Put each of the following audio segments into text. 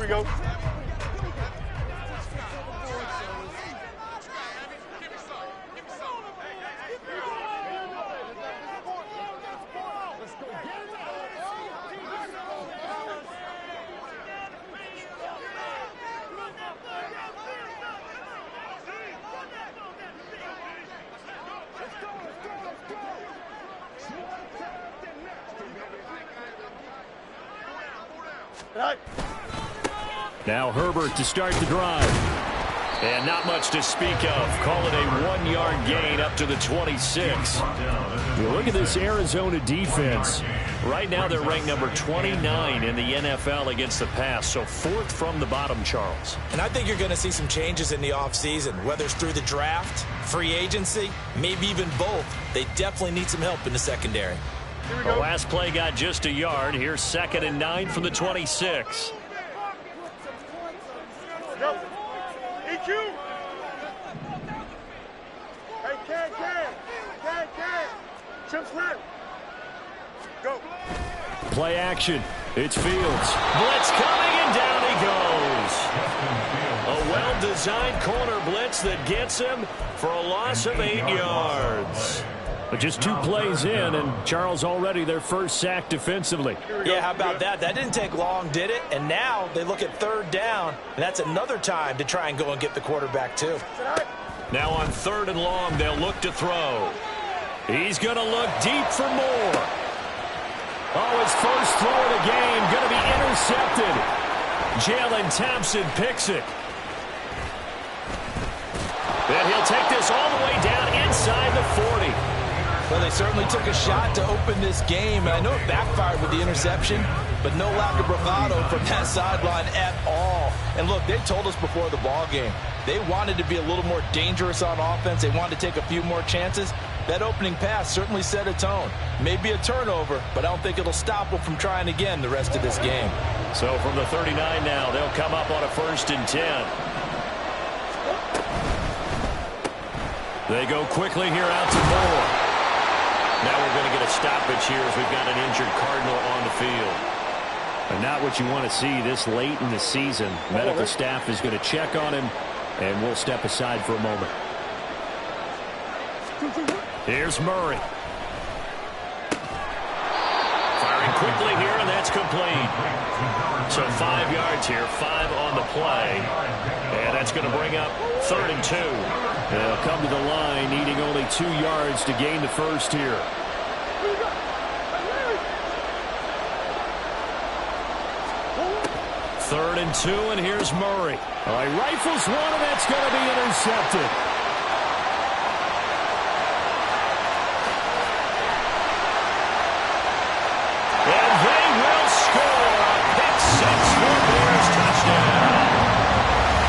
we go. Now Herbert to start the drive. And not much to speak of. Call it a 1-yard gain up to the 26. You look at this Arizona defense. Right now they're ranked number 29 in the NFL against the pass. So 4th from the bottom, Charles. And I think you're going to see some changes in the offseason, whether it's through the draft, free agency, maybe even both. They definitely need some help in the secondary. The last play got just a yard. Here's 2nd and 9 from the 26. Go. EQ. Hey, can. Trips left. Go. Play action. It's Fields. Blitz coming, and down he goes. A well-designed corner blitz that gets him for a loss of 8 yards. But just 2 plays in, and Charles already their first sack defensively. Yeah, how about that? That didn't take long, did it? And now they look at 3rd down, and that's another time to try and go and get the quarterback too. Now on 3rd and long, they'll look to throw. He's going to look deep for more. Oh, his first throw of the game going to be intercepted. Jalen Thompson picks it. And he'll take this all the way down inside the 40. Well, they certainly took a shot to open this game, and I know it backfired with the interception, but no lack of bravado from that sideline at all. And look, they told us before the ball game, they wanted to be a little more dangerous on offense. They wanted to take a few more chances. That opening pass certainly set a tone. Maybe a turnover, but I don't think it'll stop them from trying again the rest of this game. So from the 39 now, they'll come up on a 1st and 10. They go quickly here out to Moore. Now we're going to get a stoppage here as we've got an injured Cardinal on the field. And not what you want to see this late in the season. Medical staff is going to check on him, and we'll step aside for a moment. Here's Murray. Firing quickly here, and that's complete. So 5 yards here, 5 on the play. And that's going to bring up 3rd and 2. They'll come to the line, needing only 2 yards to gain the first here. Third and 2, and here's Murray. All right, rifles one, and that's going to be intercepted. And they will score a pick 6 for Bears touchdown.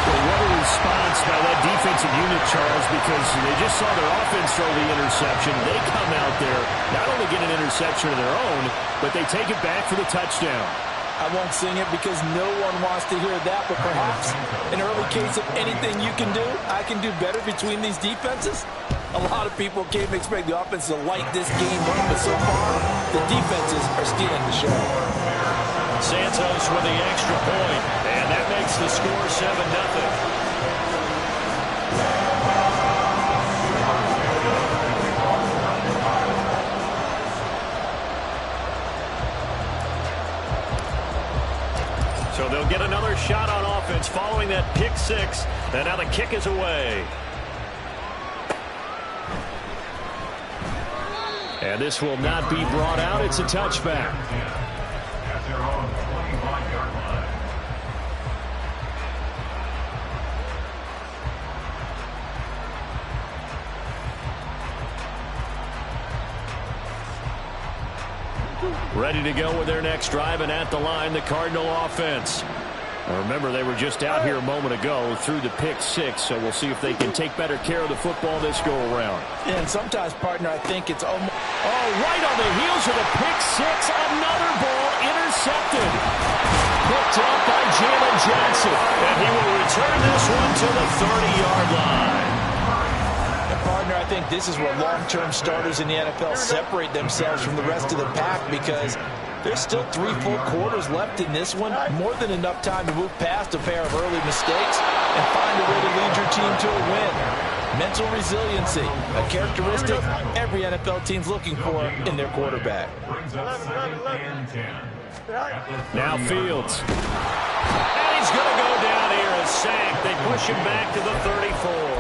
Well, what a response by that defensive unit, Charles, because they just saw their offense throw the interception. They come out there, not only get an interception of their own, but they take it back for the touchdown. I won't sing it because no one wants to hear that, but perhaps an early case of anything you can do, I can do better between these defenses. A lot of people came to expect the offense to light this game up, but so far, the defenses are stealing the show. Santos with the extra point, and that makes the score 7-0. So they'll get another shot on offense following that pick 6, and now the kick is away. And this will not be brought out. It's a touchback. Ready to go with their next drive, and at the line, the Cardinal offense. Now remember, they were just out here a moment ago through the pick 6, so we'll see if they can take better care of the football this go-around. Yeah, and sometimes, partner, I think it's almost... Oh, right on the heels of a pick 6, another ball intercepted. Picked up by Jalen Johnson, and he will return this one to the 30-yard line. Partner, I think this is where long-term starters in the NFL separate themselves from the rest of the pack, because There's still 3 full quarters left in this one. More than enough time to move past a pair of early mistakes and find a way to lead your team to a win. Mental resiliency, a characteristic every NFL team's looking for in their quarterback. Now Fields. And he's going to go down here, a sack. They push him back to the 34.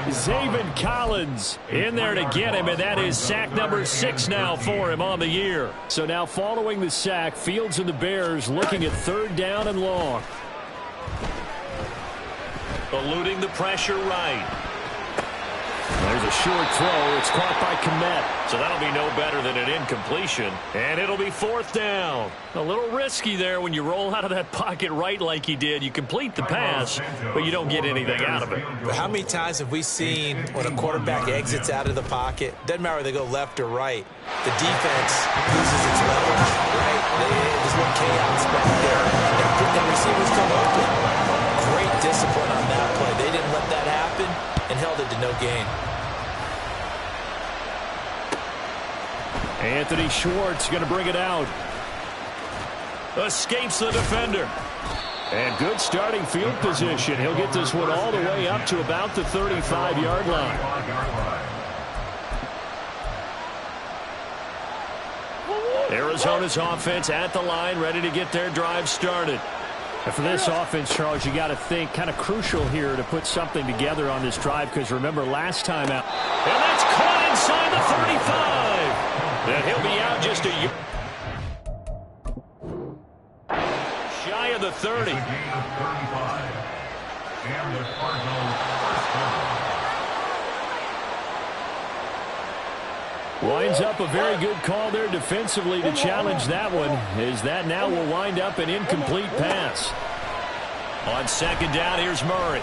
Zaven Collins in there to get him, and that is sack number 6 now for him on the year. So now following the sack, Fields and the Bears looking at 3rd down and long. Eluding the pressure right. There's a short throw. It's caught by Kmet. So that'll be no better than an incompletion. And it'll be 4th down. A little risky there when you roll out of that pocket right like he did. You complete the pass, but you don't get anything out of it. But how many times have we seen when a quarterback exits out of the pocket, doesn't matter whether they go left or right, the defense loses its leverage, right? There's a little chaos back there. The receivers come open. Great discipline on that play. They didn't let that happen and held it to no gain. Anthony Schwartz going to bring it out. Escapes the defender. And good starting field position. He'll get this one all the way up to about the 35-yard line. Arizona's offense at the line, ready to get their drive started. And for this offense, Charles, you got to think kind of crucial here to put something together on this drive, because remember last time out. And that's caught inside the 35. And he'll be out just a year. Shy of the 30. Winds up a very good call there defensively to challenge that one, as that now will wind up an incomplete pass. On 2nd down, here's Murray.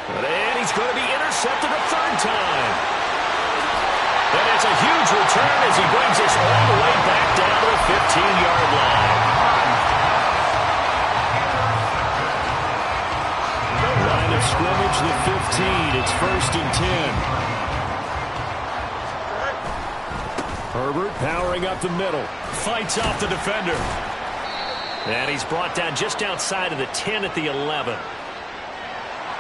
And he's going to be intercepted a 3rd time. And it's a huge return as he brings us all the way back down to the 15-yard line. Line of scrimmage, the 15. It's 1st and 10. Herbert powering up the middle. Fights off the defender. And he's brought down just outside of the 10 at the 11.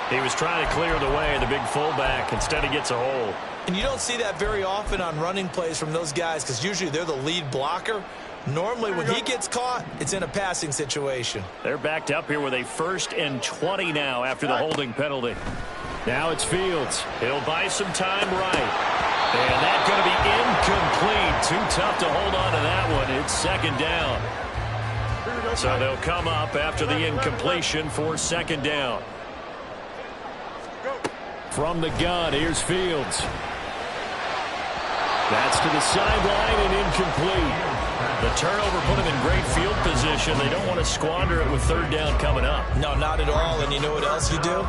He was trying to clear the way, the big fullback. Instead, he gets a hold. And you don't see that very often on running plays from those guys, because usually they're the lead blocker. Normally, when he gets caught, it's in a passing situation. They're backed up here with a 1st and 20 now after the holding penalty. Now it's Fields. He'll buy some time right. And that's going to be incomplete. Too tough to hold on to that one. It's 2nd down. So they'll come up after the incompletion for 2nd down. From the gun, here's Fields. That's to the sideline and incomplete. The turnover put him in great field position. They don't want to squander it with 3rd down coming up. No, not at all. And you know what else you do?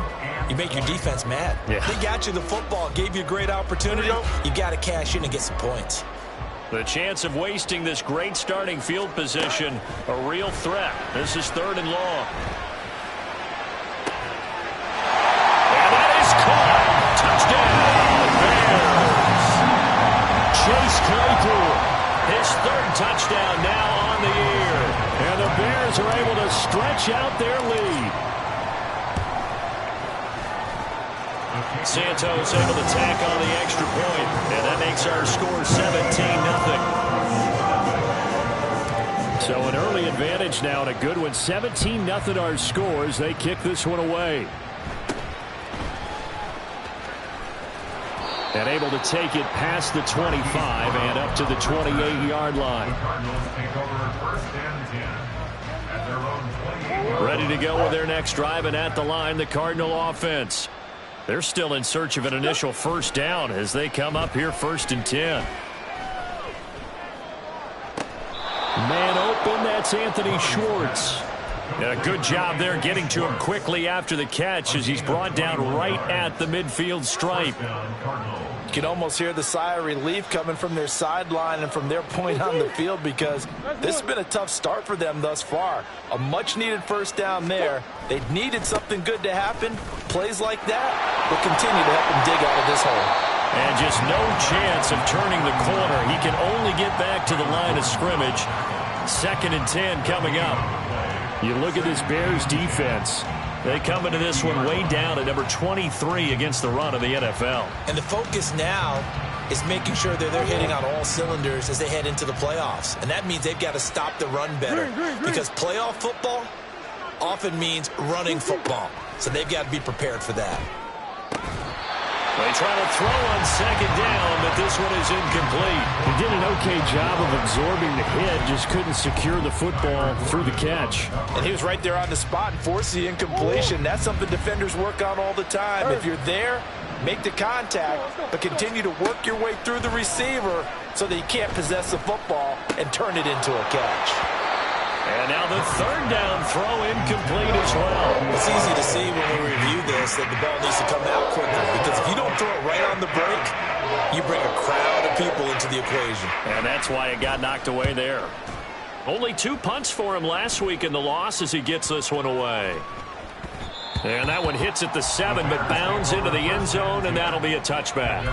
You make your defense mad. Yeah. They got you the football, gave you a great opportunity. You got to cash in and get some points. The chance of wasting this great starting field position, a real threat. This is 3rd and long. And that is caught. Touchdown, Bears. Chase Claypool. His 3rd touchdown now on the year. And the Bears are able to stretch out their lead. Santos able to tack on the extra point. And that makes our score 17-0. So an early advantage now and a good one. 17-0 our scores. They kick this one away. And able to take it past the 25 and up to the 28-yard line. Ready to go with their next drive, and at the line, the Cardinal offense. They're still in search of an initial 1st down as they come up here 1st and 10. Man open, that's Anthony Schwartz. A good job there getting to him quickly after the catch as he's brought down right at the midfield stripe. You can almost hear the sigh of relief coming from their sideline and from their point on the field, because this has been a tough start for them thus far. A much-needed 1st down there. They needed something good to happen. Plays like that will continue to help them dig out of this hole. And just no chance of turning the corner. He can only get back to the line of scrimmage. 2nd and 10 coming up. You look at this Bears defense. They come into this one way down at number 23 against the run of the NFL. And the focus now is making sure that they're hitting on all cylinders as they head into the playoffs. And that means they've got to stop the run better. Because playoff football often means running football. So they've got to be prepared for that. They try to throw on 2nd down, but this one is incomplete. He did an okay job of absorbing the hit, just couldn't secure the football through the catch. And he was right there on the spot and forced the incompletion. That's something defenders work on all the time. If you're there, make the contact, but continue to work your way through the receiver so that you can't possess the football and turn it into a catch. And now the 3rd down throw incomplete as well. It's easy to see when we review this that the ball needs to come out quicker, because if you don't throw it right on the break, you bring a crowd of people into the equation. And that's why it got knocked away there. Only 2 punts for him last week in the loss as he gets this one away. And that one hits at the 7, but bounds into the end zone, and that'll be a touchback.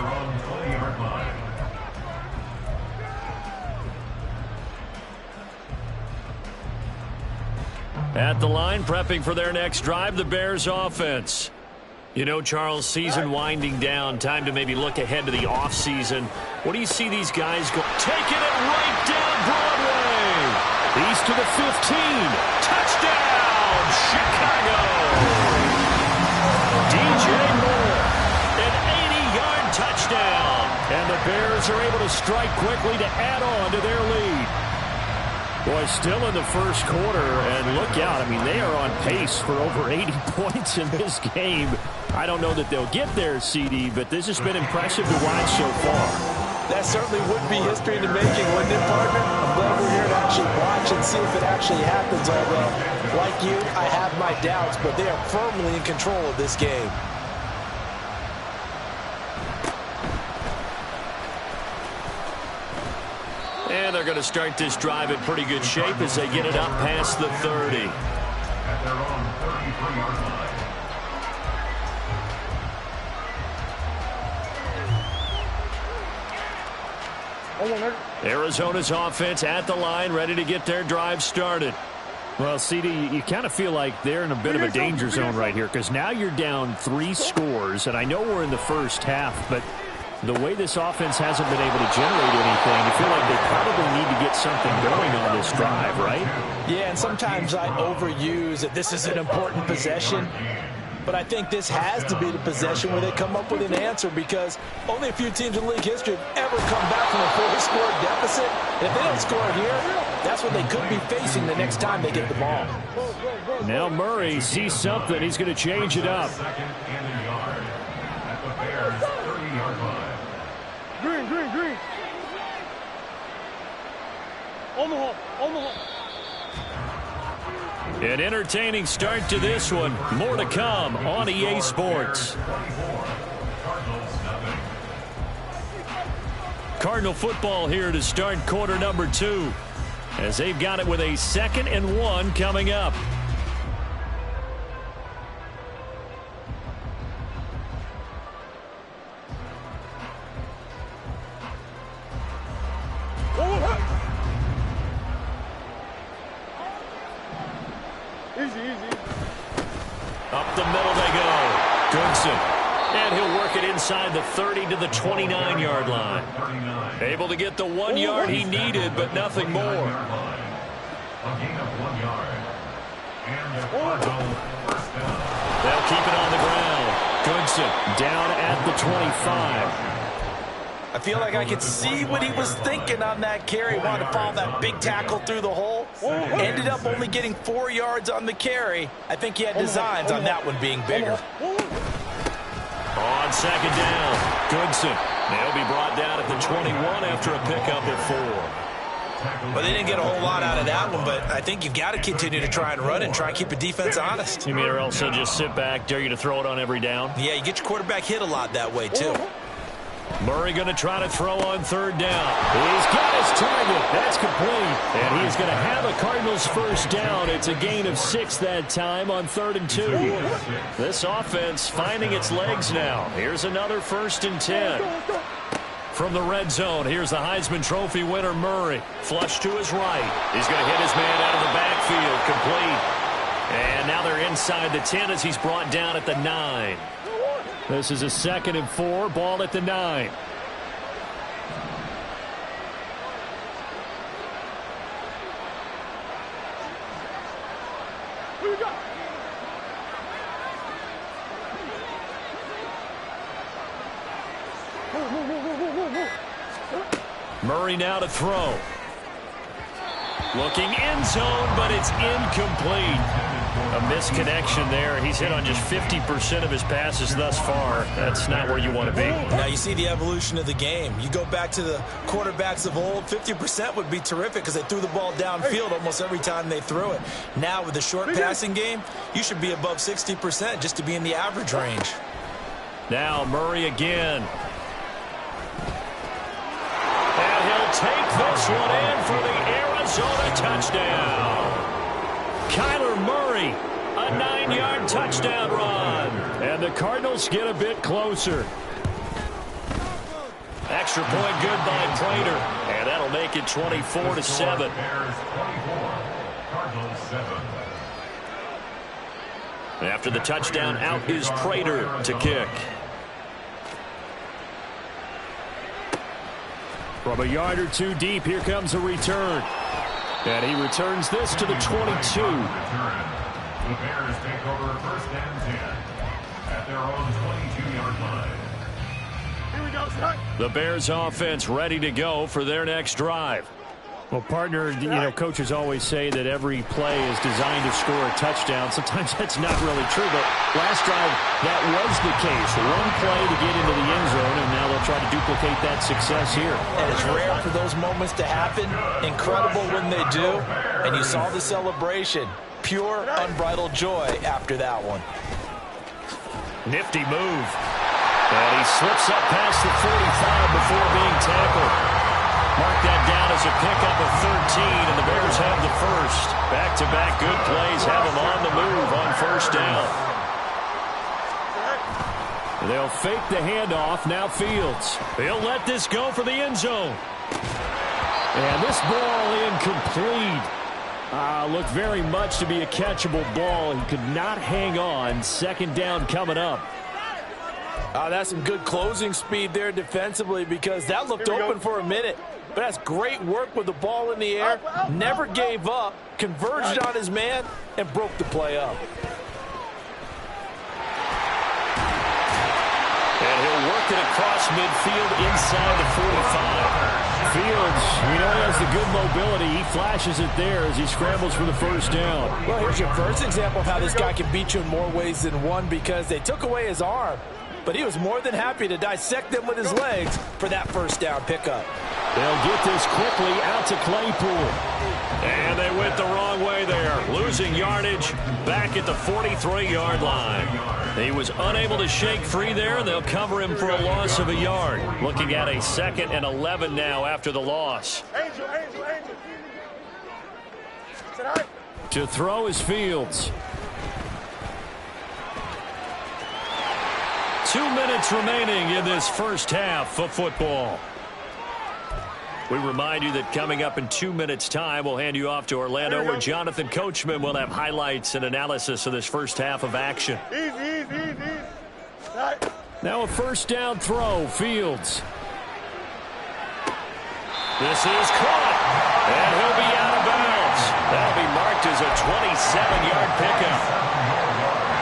At the line, prepping for their next drive, the Bears offense. You know, Charles, season winding down, time to maybe look ahead to the offseason. What do you see these guys go? Taking it right down Broadway. He's to the 15. Touchdown, Chicago. DJ Moore, an 80-yard touchdown. And the Bears are able to strike quickly to add on to their lead. Boy, still in the first quarter, and look out. I mean, they are on pace for over 80 points in this game. I don't know that they'll get there, CD, but this has been impressive to watch so far. That certainly would be history in the making, wouldn't it, partner? I'm glad we're here to actually watch and see if it actually happens, although, like you, I have my doubts, but they are firmly in control of this game. And they're going to start this drive in pretty good shape as they get it up past the 30. Arizona's offense at the line, ready to get their drive started. Well, CD, you kind of feel like they're in a bit of a danger zone right here, because now you're down 3 scores, and I know we're in the first half, but the way this offense hasn't been able to generate anything, you feel like they probably need to get something going on this drive, right? Yeah, and sometimes I overuse that this is an important possession, but I think this has to be the possession where they come up with an answer, because only a few teams in league history have ever come back from a 4-score deficit. And if they don't score here, that's what they could be facing the next time they get the ball. Now Murray sees something. He's going to change it up. Green. Omaha. An entertaining start to this one. More to come on EA Sports. Cardinal football here to start quarter number 2, as they've got it with a 2nd and 1 coming up. Easy. Up the middle they go. Goodson. And he'll work it inside the 30 to the 29-yard line. Able to get the 1 yard he needed, but nothing more. They'll keep it on the ground. Goodson down at the 25. I feel like I could see what he was thinking on that carry. Wanted to follow that big tackle through the hole. Ended up only getting 4 yards on the carry. I think he had designs on that one being bigger. On 2nd down, Goodson. They'll be brought down at the 21 after a pickup of 4. Well, they didn't get a whole lot out of that one, but I think you've got to continue to try and run and try and keep the defense honest. You mean, or else they'll just sit back, dare you to throw it on every down? Yeah, you get your quarterback hit a lot that way, too. Murray going to try to throw on third down. He's got his target. That's complete. And he's going to have a Cardinals first down. It's a gain of 6 that time on 3rd and 2. This offense finding its legs now. Here's another 1st and 10. From the red zone, here's the Heisman Trophy winner, Murray. Flush to his right. He's going to hit his man out of the backfield. Complete. And now they're inside the 10 as he's brought down at the 9. This is a 2nd and 4, ball at the 9. Murray now to throw. Looking end zone, but it's incomplete. A misconnection there. He's hit on just 50% of his passes thus far. That's not where you want to be. Now you see the evolution of the game. You go back to the quarterbacks of old, 50% would be terrific because they threw the ball downfield almost every time they threw it. Now with the short passing game, you should be above 60% just to be in the average range. Now Murray again. And he'll take this one in for the Arizona touchdown. Kyler Murray, a 9-yard touchdown run. And the Cardinals get a bit closer. Extra point good by Prater. And that'll make it 24-7. After the touchdown, out is Prater to kick. From a yard or two deep, here comes a return. And he returns this to the 22. The Bears take over 1st and 10 at their own 22-yard line. Here we go, Scott. The Bears offense ready to go for their next drive. Well, partner, you know, coaches always say that every play is designed to score a touchdown. Sometimes that's not really true, but last drive, that was the case. One play to get into the end zone, and now they'll try to duplicate that success here. And it's rare for those moments to happen. Incredible when they do. And you saw the celebration. Pure, unbridled joy after that one. Nifty move. And he slips up past the 45 before being tackled. Mark that down as a pickup of 13, and the Bears have the first. Back-to-back good plays have them on the move on 1st down. They'll fake the handoff. Now Fields. He'll let this go for the end zone. And this ball incomplete. Looked very much to be a catchable ball. He could not hang on. 2nd down coming up. That's some good closing speed there defensively because that looked open for a minute. But that's great work with the ball in the air. Never gave up, converged on his man, and broke the play up. And he'll work it across midfield inside the 45. Fields, you know, he has the good mobility. He flashes it there as he scrambles for the 1st down. Well, here's your first example of how this guy can beat you in more ways than one because they took away his arm. But he was more than happy to dissect them with his legs for that 1st down pickup. They'll get this quickly out to Claypool. And they went the wrong way there. Losing yardage back at the 43-yard line. He was unable to shake free there, and they'll cover him for a loss of a yard. Looking at a 2nd and 11 now after the loss. Angel. To throw is Fields. 2 minutes remaining in this first half of football. We remind you that coming up in 2 minutes' time, we'll hand you off to Orlando, where Jonathan Coachman will have highlights and analysis of this first half of action. Easy. Now a 1st down throw, Fields. This is caught, and he'll be out of bounds. That'll be marked as a 27-yard pickup.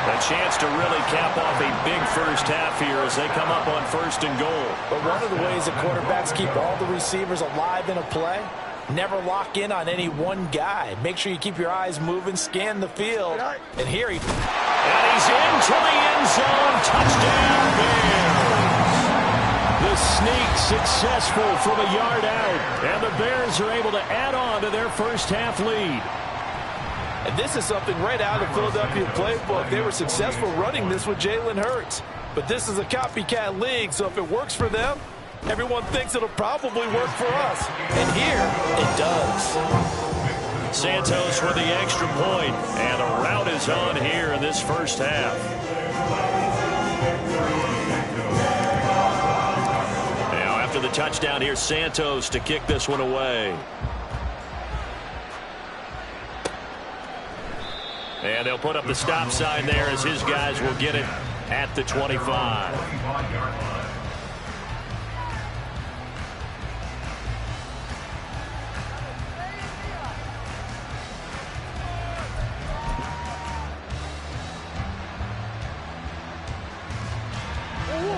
A chance to really cap off a big first half here as they come up on 1st and goal. But one of the ways that quarterbacks keep all the receivers alive in a play, never lock in on any one guy. Make sure you keep your eyes moving, scan the field. And here he... And he's into the end zone. Touchdown, Bears. The sneak successful from a yard out. And the Bears are able to add on to their first half lead. And this is something right out of the Philadelphia playbook. They were successful running this with Jalen Hurts. But this is a copycat league, so if it works for them, Everyone thinks it'll probably work for us. And here, it does. Santos for the extra point, and a rout is on here in this first half. Now, after the touchdown here, Santos to kick this one away. And they'll put up the stop sign there as his guys will get it at the 25.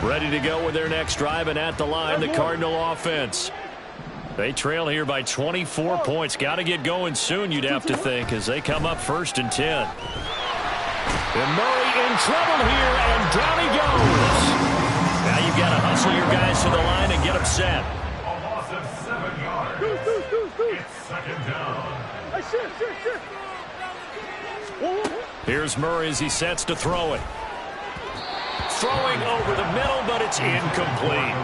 Ready to go with their next drive, and at the line, the Cardinal offense. They trail here by 24 points. Got to get going soon, you'd have to think, as they come up 1st and 10. And Murray in trouble here, and down he goes. Now you've got to hustle your guys to the line and get them set. A loss of 7 yards. It's 2nd down. Here's Murray as he sets to throw it. Throwing over the middle, but it's incomplete.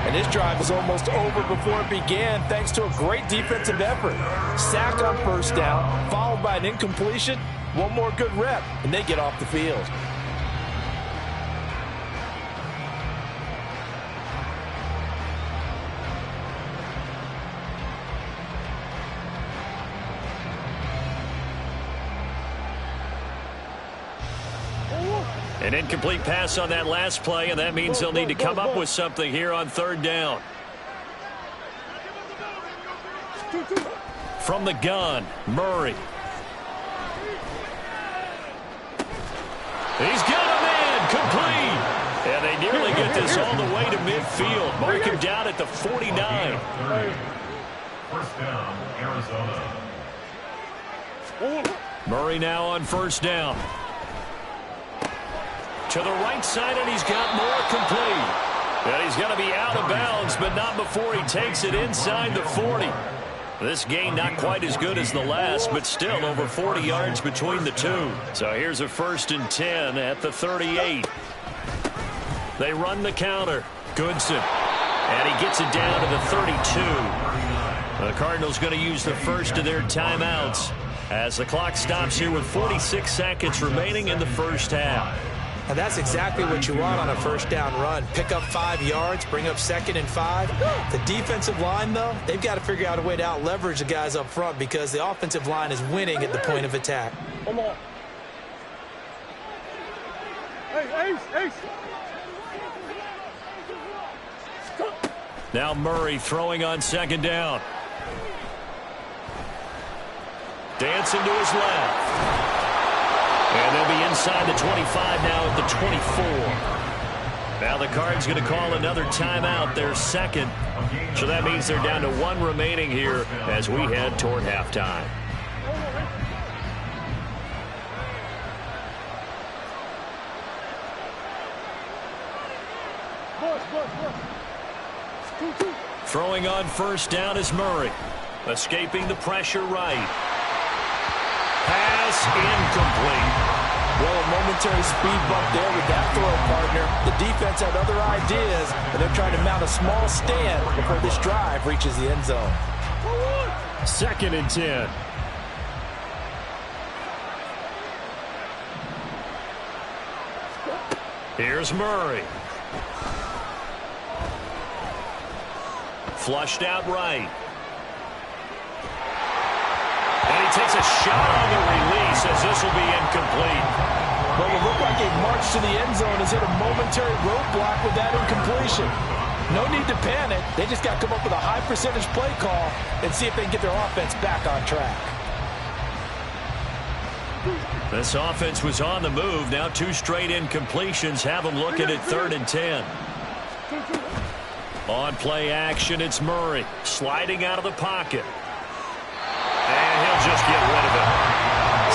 And this drive was almost over before it began thanks to a great defensive effort. Sack on 1st down, followed by an incompletion. One more good rep, and they get off the field. An incomplete pass on that last play, and that means they'll need to come up with something here on 3rd down. From the gun, Murray. He's got a man, complete. And they nearly get this all the way to midfield. Mark him down at the 49. 1st down, Arizona. Murray now on 1st down. To the right side, and he's got more, complete. And he's going to be out of bounds, but not before he takes it inside the 40. This gain not quite as good as the last, but still over 40 yards between the two. So here's a 1st and 10 at the 38. They run the counter. Goodson. And he gets it down to the 32. The Cardinals going to use the first of their timeouts as the clock stops here with 46 seconds remaining in the first half. And that's exactly what you want on a 1st down run. Pick up 5 yards, bring up 2nd and 5. The defensive line, though, they've got to figure out a way to out-leverage the guys up front because the offensive line is winning at the point of attack. Come on. Hey, Ace. Now Murray throwing on 2nd down. Dancing to his left. And they'll be inside the 25 now at the 24. Now the Cards going to call another timeout, their 2nd. So that means they're down to 1 remaining here as we head toward halftime. Throwing on 1st down is Murray. Escaping the pressure right. Pass incomplete. Well, a momentary speed bump there with that throw, partner. The defense had other ideas, and they're trying to mount a small stand before this drive reaches the end zone. 2nd and 10. Here's Murray. Flushed out right. And he takes a shot on the release as this will be incomplete. Well, it looked like a march to the end zone has hit a momentary roadblock with that incompletion. No need to panic. They just got to come up with a high percentage play call and see if they can get their offense back on track. This offense was on the move. Now 2 straight incompletions have them looking at 3rd and 10. On play action, it's Murray sliding out of the pocket. And he'll just get rid of it.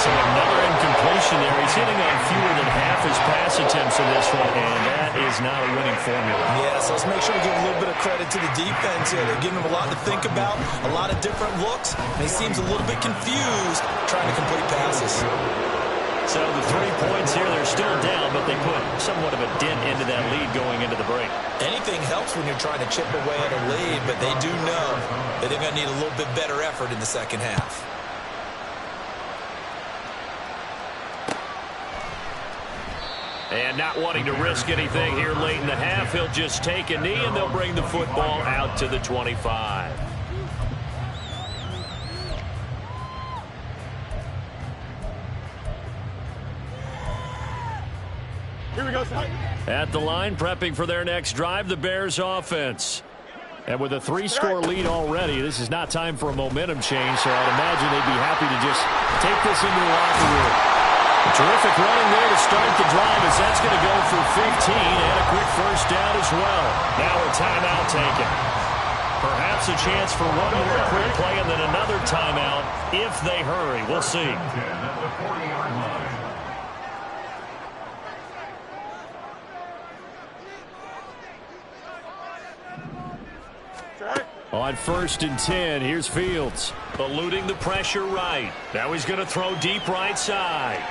So another incompletion there. He's hitting on fewer than half his pass attempts in this one, and that is not a winning formula. Yes, let's make sure we give a little bit of credit to the defense here. They're giving him a lot to think about, a lot of different looks, and he seems a little bit confused trying to complete passes. So the 3 points here, they're still down, but they put somewhat of a dent into that lead going into the break. Anything helps when you're trying to chip away at a lead, but they do know that they're going to need a little bit better effort in the second half. And not wanting to risk anything here late in the half, he'll just take a knee, and they'll bring the football out to the 25. Here we go, Ty. At the line, prepping for their next drive, the Bears offense. And with a 3-score lead already, this is not time for a momentum change, so I'd imagine they'd be happy to just take this into the locker room. A terrific running there to start the drive, as that's going to go for 15 and a quick first down as well. Now a timeout taken. Perhaps a chance for one more quick play and then another timeout if they hurry. We'll see. At the 40-yard line. On 1st and 10, here's Fields. Eluding the pressure right. Now he's going to throw deep right side.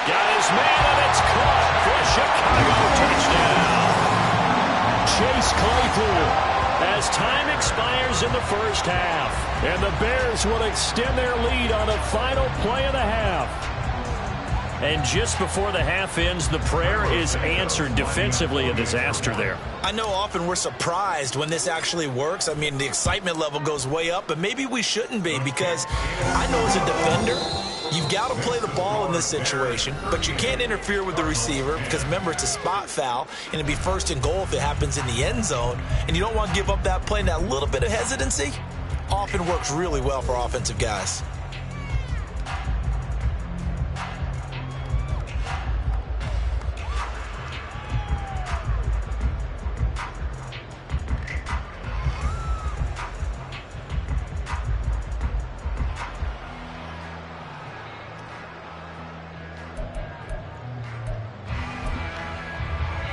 Got his man, and it's caught for a Chicago touchdown. Chase Claypool. As time expires in the first half. And the Bears will extend their lead on the final play of the half. And just before the half ends, the prayer is answered defensively. A disaster there. I know often we're surprised when this actually works. I mean, the excitement level goes way up, but maybe we shouldn't be, because I know as a defender, you've got to play the ball in this situation, but you can't interfere with the receiver because, remember, it's a spot foul, and it'd be 1st and goal if it happens in the end zone, and you don't want to give up that play. And that little bit of hesitancy often works really well for offensive guys.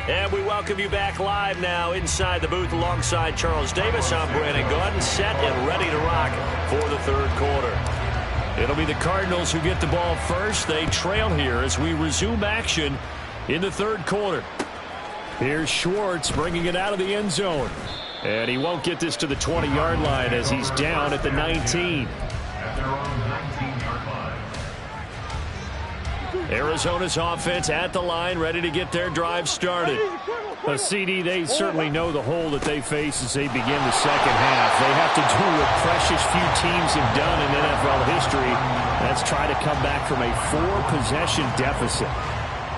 And we welcome you back live now inside the booth alongside Charles Davis. I'm Brandon Gaudin, set and ready to rock for the 3rd quarter. It'll be the Cardinals who get the ball first. They trail here as we resume action in the 3rd quarter. Here's Schwartz bringing it out of the end zone. And he won't get this to the 20-yard line as he's down at the 19. At their own 19-yard line. Arizona's offense at the line, ready to get their drive started. A CD, they certainly know the hole that they face as they begin the second half. They have to do what precious few teams have done in NFL history. That's try to come back from a 4-possession deficit.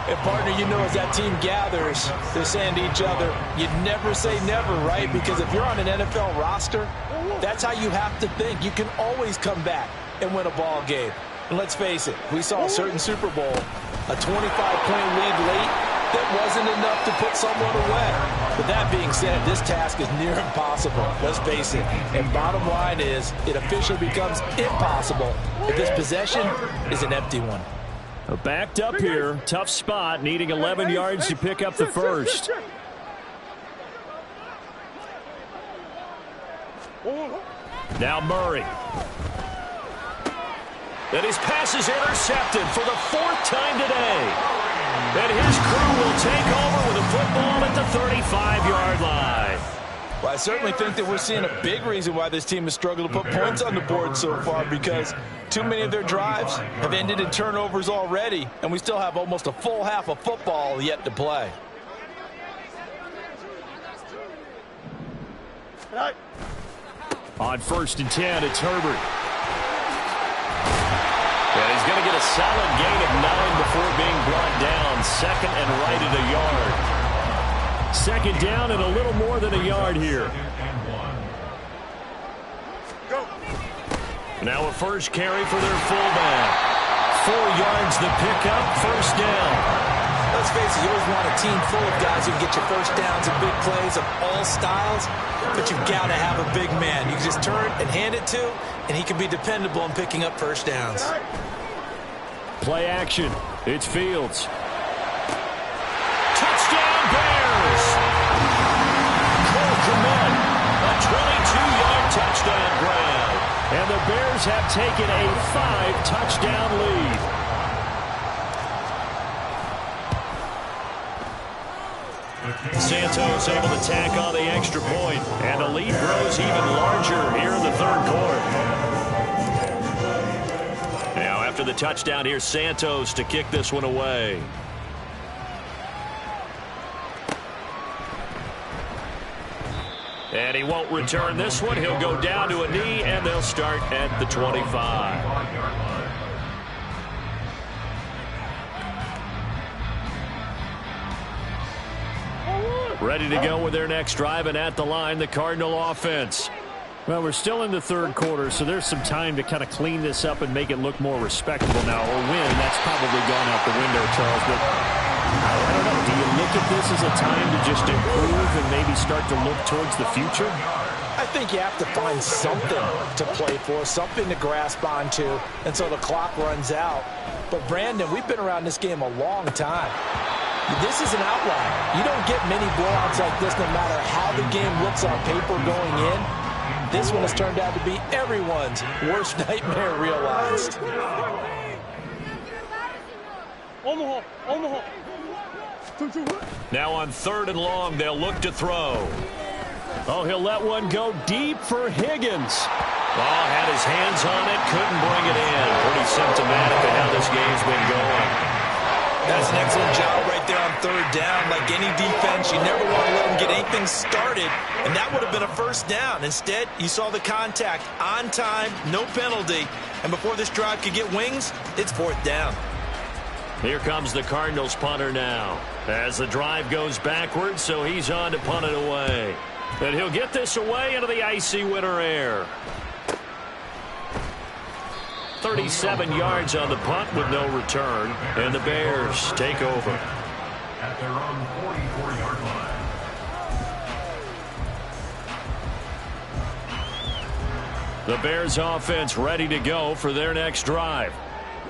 And, partner, you know, as that team gathers, they're saying to each other, you never say never, right? Because if you're on an NFL roster, that's how you have to think. You can always come back and win a ball game. And let's face it, we saw a certain Super Bowl, a 25-point lead late, that wasn't enough to put someone away. But that being said, this task is near impossible. Let's face it. And bottom line is, it officially becomes impossible if this possession is an empty one. Backed up here, tough spot, needing 11 yards to pick up the first. Now Murray. And his pass is intercepted for the 4th time today. And his crew will take over with a football at the 35-yard line. Well, I certainly think that we're seeing a big reason why this team has struggled to put points on the board so far, because too many of their drives have ended in turnovers already, and we still have almost a full half of football yet to play. On 1st and 10, it's Herbert. And he's going to get a solid gain of 9 before being brought down. 2nd and right at a yard. 2nd down and a little more than a yard here. Now a first carry for their fullback. 4 yards the pickup, 1st down. Let's face it, you always want a team full of guys who can get you first downs and big plays of all styles, but you've got to have a big man. You can just turn and hand it to, and he can be dependable in picking up first downs. Play action. It's Fields. Touchdown Bears! Cole Kmet, a 22-yard touchdown grab. And the Bears have taken a 5-touchdown lead. Santos able to tack on the extra point, and the lead grows even larger here in the third quarter. Now after the touchdown, here's Santos to kick this one away. And he won't return this one. He'll go down to a knee, and they'll start at the 25. Ready to go with their next drive, and at the line, the Cardinal offense. Well, we're still in the third quarter, so there's some time to kind of clean this up and make it look more respectable now. Or win, that's probably gone out the window, Charles. But I don't know. Do you look at this as a time to just improve and maybe start to look towards the future? I think you have to find something to play for, something to grasp onto until the clock runs out. But, Brandon, we've been around this game a long time. This is an outlier. You don't get many blowouts like this no matter how the game looks on paper going in. This one has turned out to be everyone's worst nightmare realized. Omaha. Now on 3rd and long, they'll look to throw. Oh, he'll let one go deep for Higgins. Oh, had his hands on it, couldn't bring it in. Pretty symptomatic of how this game's been going. That's an excellent job right there on 3rd down. Like any defense, you never want to let them get anything started, and that would have been a first down. Instead, you saw the contact on time, no penalty, and before this drive could get wings, it's 4th down. Here comes the Cardinals punter now as the drive goes backwards, so he's on to punt it away. And he'll get this away into the icy winter air. 37 yards on the punt with no return, and the Bears take over. At their own 44-yard line. The Bears offense ready to go for their next drive.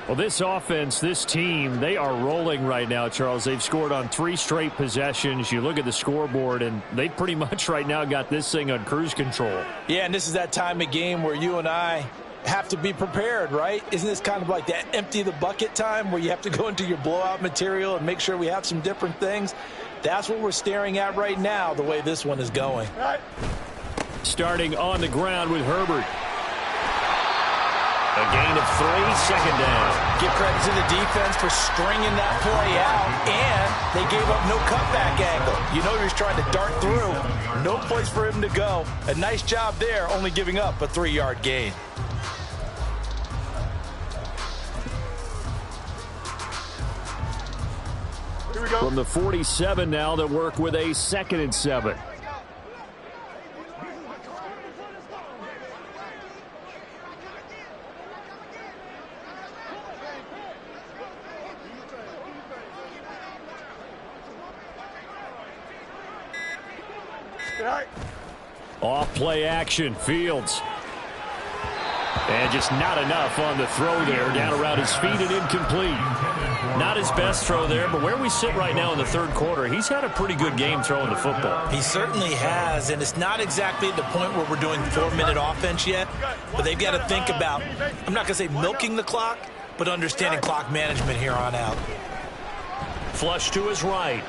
Well, this offense, this team, they are rolling right now, Charles. They've scored on 3 straight possessions. You look at the scoreboard, and they pretty much right now got this thing on cruise control. Yeah, and this is that time of game where you and I have to be prepared, right? Isn't this kind of like that empty the bucket time where you have to go into your blowout material and make sure we have some different things? That's what we're staring at right now, the way this one is going. Starting on the ground with Herbert. A gain of 3, 2nd down. Give credit to the defense for stringing that play out, and they gave up no cutback angle. You know he was trying to dart through. No place for him to go. A nice job there, only giving up a 3-yard gain. From the 47 now, they'll work with a 2nd and 7. Off play action, Fields. And just not enough on the throw there, down around his feet and incomplete. Not his best throw there, but where we sit right now in the third quarter, he's had a pretty good game throwing the football. He certainly has, and it's not exactly at the point where we're doing 4-minute offense yet, but they've got to think about, I'm not going to say milking the clock, but understanding clock management here on out. Flush to his right.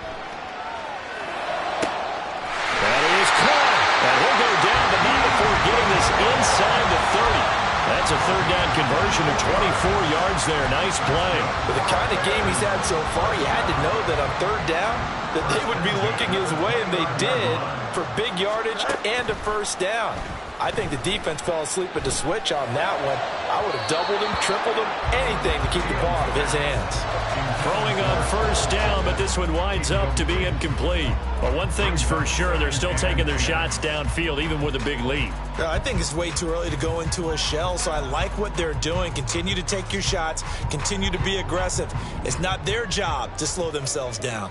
That is caught, and he'll go down, but not before getting this inside the 30. That's a 3rd down conversion of 24 yards there. Nice play. With the kind of game he's had so far, you had to know that on 3rd down that they would be looking his way, and they did, for big yardage and a 1st down. I think the defense fell asleep at the switch on that one. I would have doubled him, tripled him, anything to keep the ball out of his hands. Throwing on 1st down, but this one winds up to be incomplete. But one thing's for sure, they're still taking their shots downfield, even with a big lead. I think it's way too early to go into a shell, so I like what they're doing. Continue to take your shots. Continue to be aggressive. It's not their job to slow themselves down.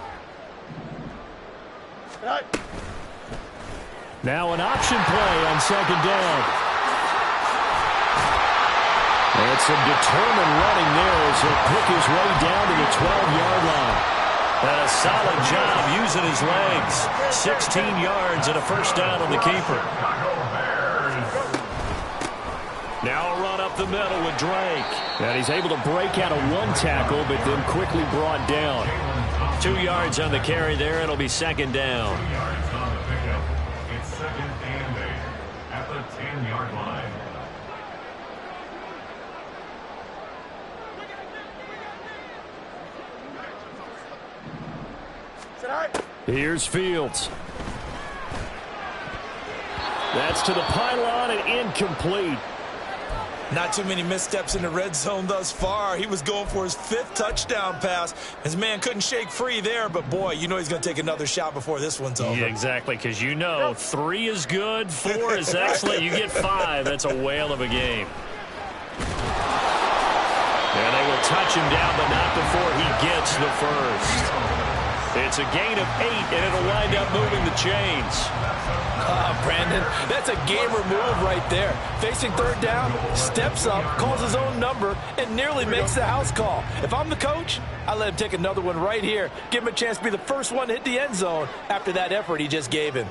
Now an option play on 2nd down. And some determined running there as he'll pick his way down to the 12-yard line. And a solid job using his legs. 16 yards and a 1st down on the keeper. Now a run up the middle with Drake. And he's able to break out of 1 tackle, but then quickly brought down. 2 yards on the carry there. It'll be second down. 2 yards on the pickup. It's second and 8 at the 10-yard line. Here's Fields. That's to the pylon and incomplete. Not too many missteps in the red zone thus far. He was going for his 5th touchdown pass. His man couldn't shake free there, but boy, you know he's going to take another shot before this one's over. Yeah, exactly, because you know 3 is good, 4 is excellent. You get 5. That's a whale of a game. And they will touch him down, but not before he gets the first. It's a gain of 8, and it'll wind up moving the chains. Brandon, that's a gamer move right there. Facing third down, steps up, calls his own number, and nearly makes the house call. If I'm the coach, I let him take another one right here. Give him a chance to be the first one to hit the end zone after that effort he just gave him.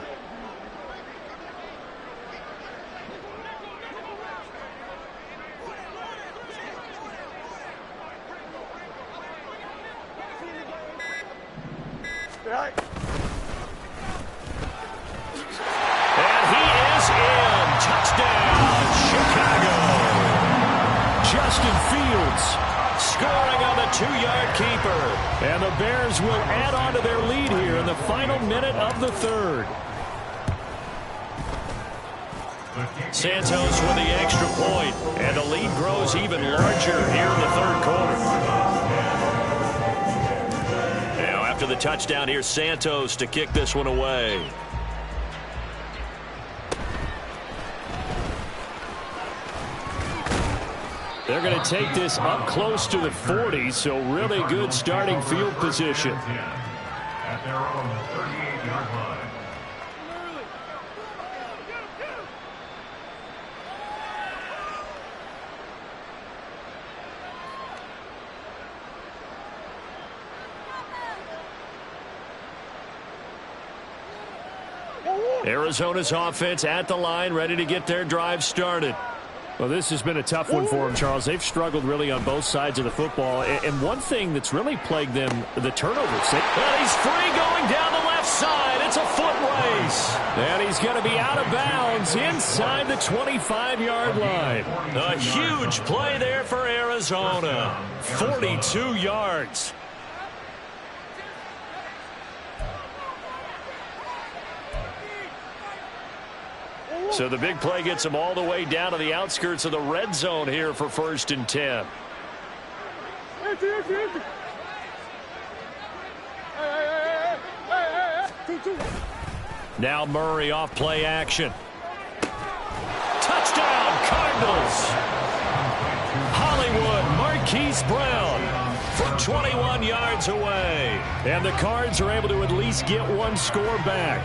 And he is in. Touchdown, Chicago. Justin Fields scoring on the 2-yard keeper. And the Bears will add on to their lead here in the final minute of the third. Santos with the extra point, and the lead grows even larger here in the third quarter. Now after the touchdown, here's Santos to kick this one away. They're going to take this up close to the 40, so really good starting field position. At their own 38-yard line. Arizona's offense at the line, ready to get their drive started. Well, this has been a tough one for them, Charles. They've struggled really on both sides of the football. And one thing that's really plagued them, the turnovers. And he's free going down the left side. It's a foot race. And he's going to be out of bounds inside the 25-yard line. A huge play there for Arizona. 42 yards. So the big play gets them all the way down to the outskirts of the red zone here for 1st and 10. Now Murray off play action. Touchdown, Cardinals. Hollywood, Marquise Brown from 21 yards away. And the Cards are able to at least get one score back.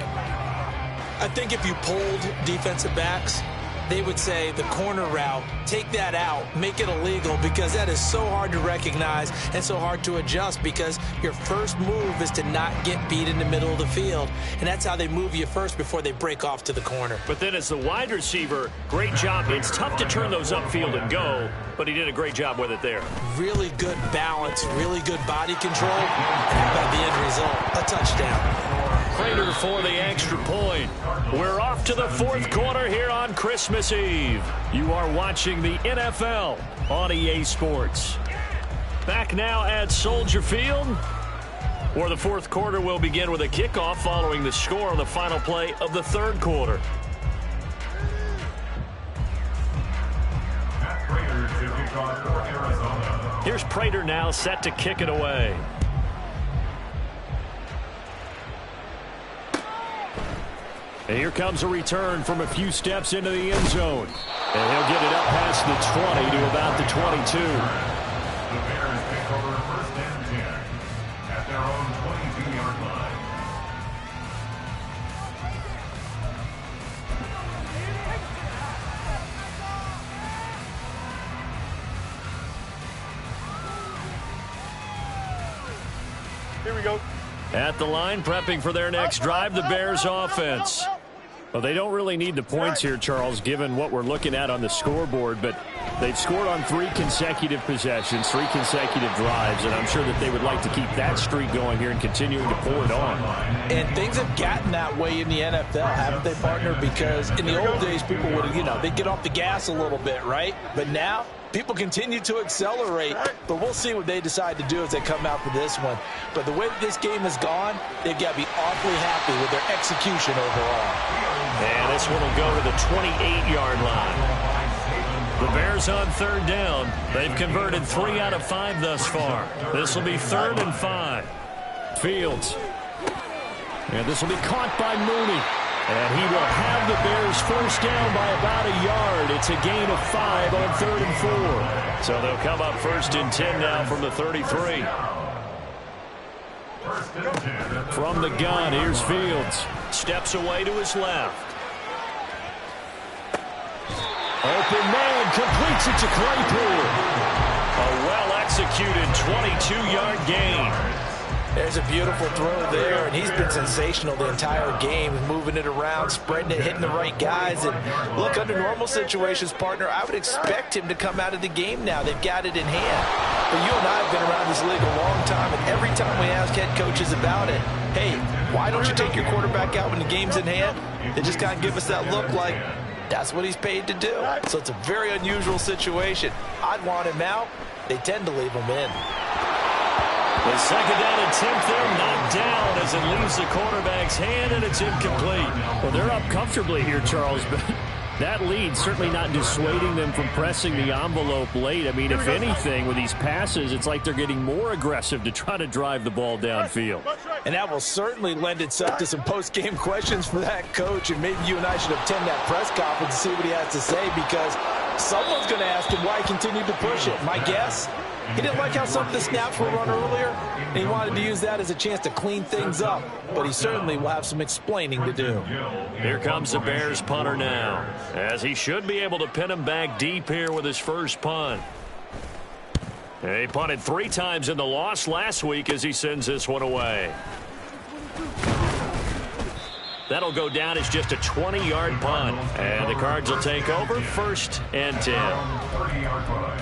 I think if you polled defensive backs, they would say the corner route, take that out, make it illegal, because that is so hard to recognize and so hard to adjust, because your first move is to not get beat in the middle of the field, and that's how they move you first before they break off to the corner. But then as the wide receiver, great job. It's tough to turn those upfield and go, but he did a great job with it there. Really good balance, really good body control, and how about the end result? A touchdown. Prater for the extra point. We're off to the fourth quarter here on Christmas Eve. You are watching the NFL on EA Sports. Back now at Soldier Field, where the fourth quarter will begin with a kickoff following the score on the final play of the third quarter. Here's Prater now set to kick it away. And here comes a return from a few steps into the end zone. And he'll get it up past the 20 to about the 22. The Bears take over 1st and 10 at their own 22-yard line. Here we go. At the line, prepping for their next drive, the Bears offense. Well, they don't really need the points here, Charles, given what we're looking at on the scoreboard, but They've scored on 3 consecutive possessions, 3 consecutive drives, and I'm sure that they would like to keep that streak going here and continuing to pour it on. And things have gotten that way in the NFL, haven't they, partner? Because in the old days, people would, they'd get off the gas a little bit, right? But now, people continue to accelerate, but we'll see what they decide to do as they come out for this one. But the way that this game has gone, they've got to be awfully happy with their execution overall. And this one will go to the 28-yard line. The Bears on 3rd down. They've converted 3 out of 5 thus far. This will be 3rd and 5. Fields. And this will be caught by Mooney. And he will have the Bears first down by about a yard. It's a gain of 5 on 3rd and 4. So they'll come up 1st and 10 now from the 33. From the gun, here's Fields. Steps away to his left. Open man, completes it to Claypool. A well-executed 22-yard gain. There's a beautiful throw there, and he's been sensational the entire game, moving it around, spreading it, hitting the right guys. And look, under normal situations, partner, I would expect him to come out of the game now. They've got it in hand. But you and I have been around this league a long time, and every time we ask head coaches about it, hey, why don't you take your quarterback out when the game's in hand? They just kind of give us that look like, that's what he's paid to do. So it's a very unusual situation. I'd want him out. They tend to leave him in. The 2nd down attempt there knocked down as it leaves the quarterback's hand, and it's incomplete. Well, they're up comfortably here, Charles, but that lead certainly not dissuading them from pressing the envelope late. I mean, if anything, with these passes, it's like they're getting more aggressive to try to drive the ball downfield. And that will certainly lend itself to some post-game questions for that coach, and maybe you and I should attend that press conference and see what he has to say, because someone's going to ask him why he continued to push it. My guess, he didn't like how some of the snaps were run earlier, and he wanted to use that as a chance to clean things up. But he certainly will have some explaining to do. Here comes the Bears punter now, as he should be able to pin him back deep here with his first punt. He punted 3 times in the loss last week as he sends this one away. That'll go down as just a 20-yard punt. And the Cards will take over 1st and 10. 30-yard punt.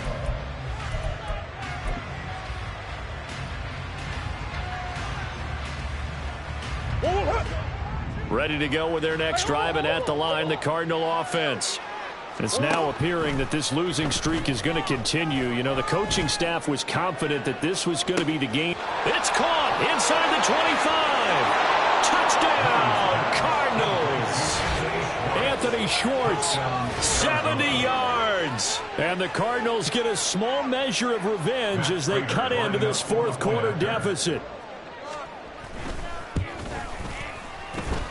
Ready to go with their next drive, and at the line, the Cardinal offense. It's now appearing that this losing streak is going to continue. You know, the coaching staff was confident that this was going to be the game. It's caught inside the 25. Touchdown, Cardinals. Anthony Schwartz, 70 yards. And the Cardinals get a small measure of revenge as they cut into this 4th quarter deficit.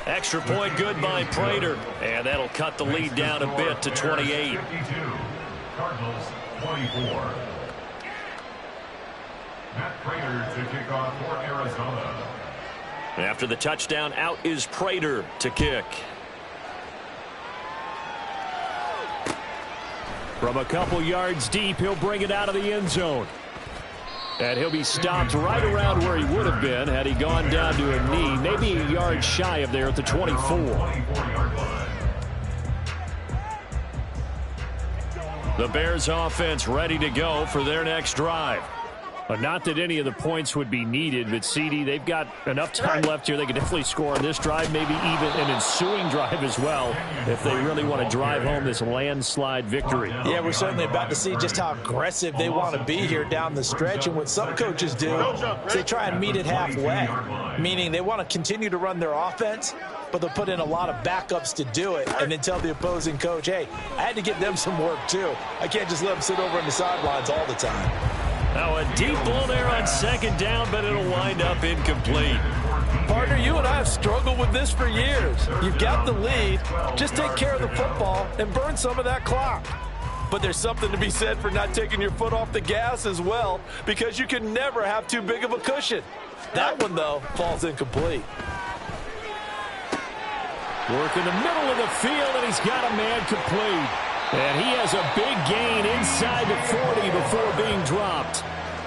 Extra point good by Prater, and that'll cut the lead down a bit to 28. 52. Cardinals 24. Matt Prater to kick off for Arizona. After the touchdown, out is Prater to kick. From a couple yards deep, he'll bring it out of the end zone. And he'll be stopped right around where he would have been had he gone down to a knee, maybe a yard shy of there at the 24. 24-yard line. The Bears offense ready to go for their next drive. Not that any of the points would be needed, but CD, they've got enough time left here. They could definitely score on this drive, maybe even an ensuing drive as well, if they really want to drive home this landslide victory. Yeah, we're certainly about to see just how aggressive they want to be here down the stretch. And what some coaches do is they try and meet it halfway, meaning they want to continue to run their offense, but they'll put in a lot of backups to do it and then tell the opposing coach, hey, I had to give them some work too. I can't just let them sit over on the sidelines all the time. Now a deep ball there on 2nd down, but it'll wind up incomplete. Partner, you and I have struggled with this for years. You've got the lead. Just take care of the football and burn some of that clock. But there's something to be said for not taking your foot off the gas as well, because you can never have too big of a cushion. That one, though, falls incomplete. Work in the middle of the field, and he's got a man complete. And he has a big gain inside the 40 before being dropped.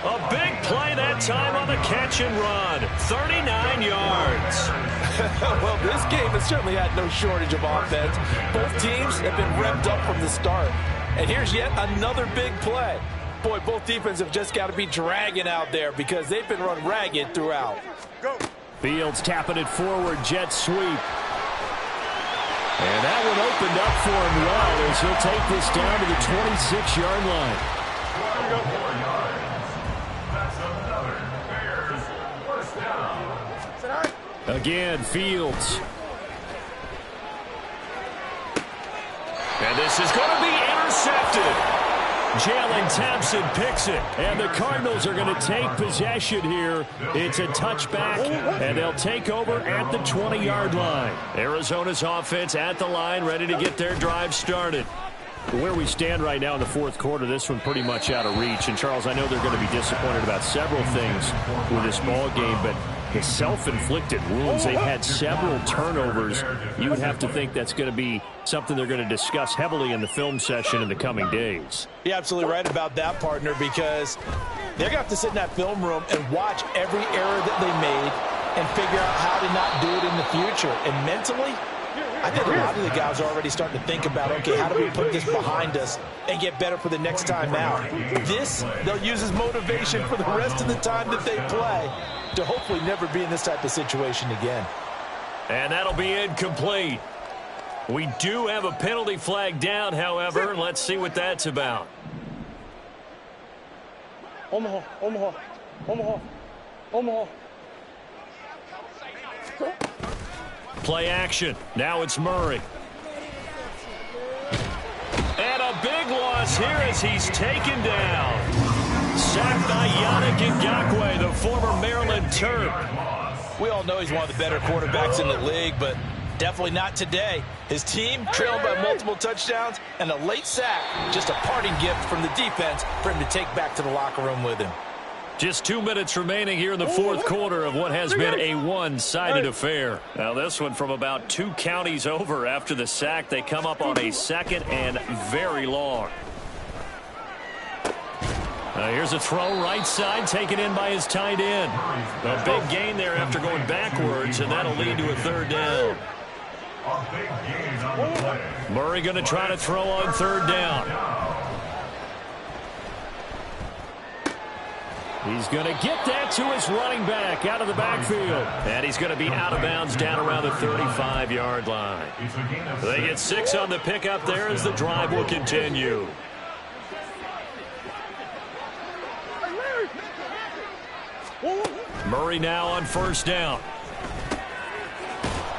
A big play that time on the catch and run. 39 yards. Well, this game has certainly had no shortage of offense. Both teams have been revved up from the start. And here's yet another big play. Boy, both defenses have just got to be dragging out there because they've been run ragged throughout. Go. Fields tapping it forward, jet sweep. And that one opened up for him well as he'll take this down to the 26-yard line. 4 yards. That's another Bears first down. Again, Fields. And this is going to be intercepted. Jalen Thompson picks it, and the Cardinals are going to take possession here. It's a touchback, and they'll take over at the 20-yard line. Arizona's offense at the line, ready to get their drive started. Where we stand right now in the fourth quarter, this one pretty much out of reach. And, Charles, I know they're going to be disappointed about several things with this ball game, but the self-inflicted wounds, they've had several turnovers. You would have to think that's going to be something they're going to discuss heavily in the film session in the coming days. You're absolutely right about that, partner, because they're going to have to sit in that film room and watch every error that they made and figure out how to not do it in the future. And mentally, I think a lot of the guys are already starting to think about, okay, how do we put this behind us and get better for the next time out? This, they'll use as motivation for the rest of the time that they play to hopefully never be in this type of situation again. And that'll be incomplete. We do have a penalty flag down, however. Let's see what that's about. Omaha, Omaha, Omaha, Omaha. Play action. Now it's Murray. And a big loss here as he's taken down. Sacked by Yannick Ngakoue, the former Maryland Terp. We all know he's one of the better quarterbacks in the league, but definitely not today. His team trailed by multiple touchdowns and a late sack. Just a parting gift from the defense for him to take back to the locker room with him. Just 2 minutes remaining here in the fourth quarter of what has been a one-sided affair. Now this one from about 2 counties over after the sack. They come up on a second and very long. Here's a throw right side taken in by his tight end. A big gain there after going backwards, and that'll lead to a third down. Murray going to try to throw on third down. He's going to get that to his running back out of the backfield. And he's going to be out of bounds down around the 35-yard line. They get 6 on the pickup there as the drive will continue. Murray now on first down.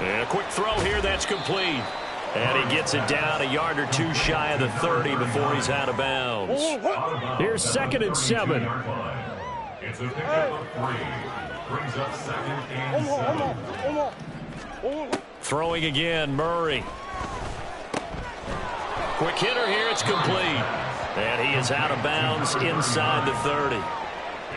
And a quick throw here, that's complete. And he gets it down a yard or 2 shy of the 30 before he's out of bounds. Here's 2nd and 7. It's a pickup of 3. Brings up 2nd and 7. Throwing again, Murray. Quick hitter here, it's complete. And he is out of bounds inside the 30.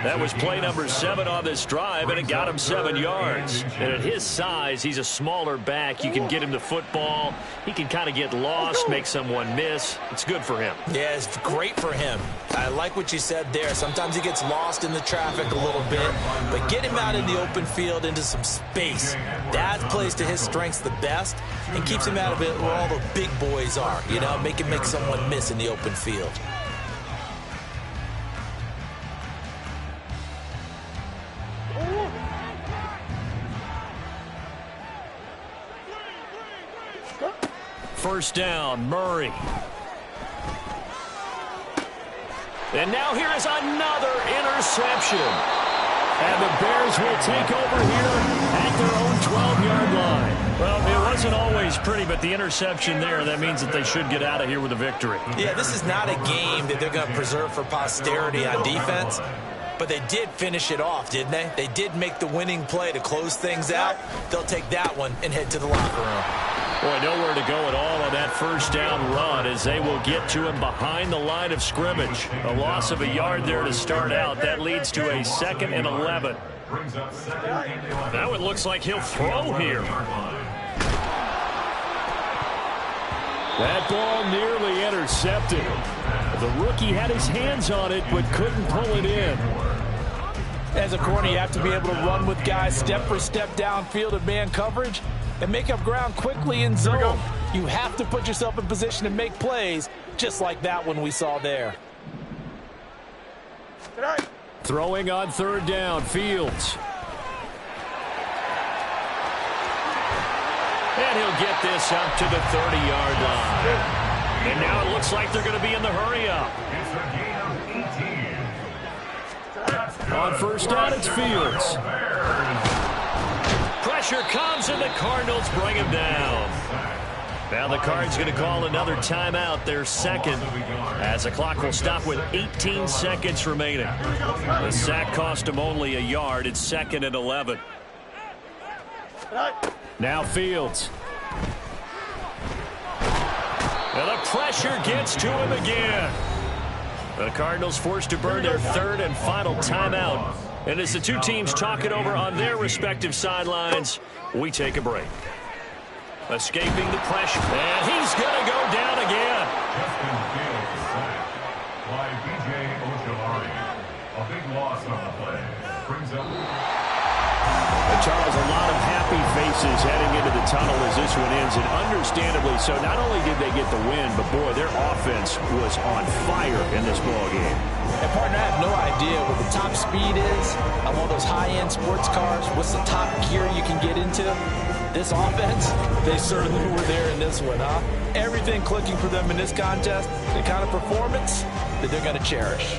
That was play number 7 on this drive, and it got him 7 yards. And at his size, he's a smaller back. You can get him the football. He can kind of get lost, make someone miss. It's good for him. Yeah, it's great for him. I like what you said there. Sometimes he gets lost in the traffic a little bit, but get him out in the open field into some space. That plays to his strengths the best and keeps him out of it where all the big boys are. You know, make him make someone miss in the open field. First down, Murray. And now here is another interception. And the Bears will take over here at their own 12-yard line. Well, it wasn't always pretty, but the interception there, that means that they should get out of here with a victory. Yeah, this is not a game that they're going to preserve for posterity on defense. But they did finish it off, didn't they? They did make the winning play to close things out. They'll take that one and head to the locker room. Boy, nowhere to go at all on that first down run as they will get to him behind the line of scrimmage. A loss of a yard there to start out. That leads to a 2nd and 11. Now it looks like he'll throw here. That ball nearly intercepted. The rookie had his hands on it but couldn't pull it in. As a corner, you have to be able to run with guys step for step downfield in man coverage and make up ground quickly in zone. You have to put yourself in position to make plays just like that one we saw there. Throwing on third down, Fields. And he'll get this up to the 30-yard line. And now it looks like they're going to be in the hurry-up. On first down, it's Fields. Pressure comes, and the Cardinals bring him down. Now the Cards going to call another timeout, their second, as the clock will stop with 18 seconds remaining. The sack cost him only a yard. It's 2nd and 11. Now Fields. And the pressure gets to him again. The Cardinals forced to burn their third and final timeout. And as the two teams talk it over on their respective sidelines, we take a break. Escaping the pressure. And he's going to go down again. Justin Fields sacked by B.J. Ojulari. A big loss on the play. Brings up... Charles, a lot of happy faces heading into the tunnel as this one ends, and understandably so. Not only did they get the win, but boy, their offense was on fire in this ball game. And partner, I have no idea what the top speed is of all those high-end sports cars. What's the top gear you can get into? This offense, they certainly were there in this one, huh? Everything clicking for them in this contest, the kind of performance that they're going to cherish.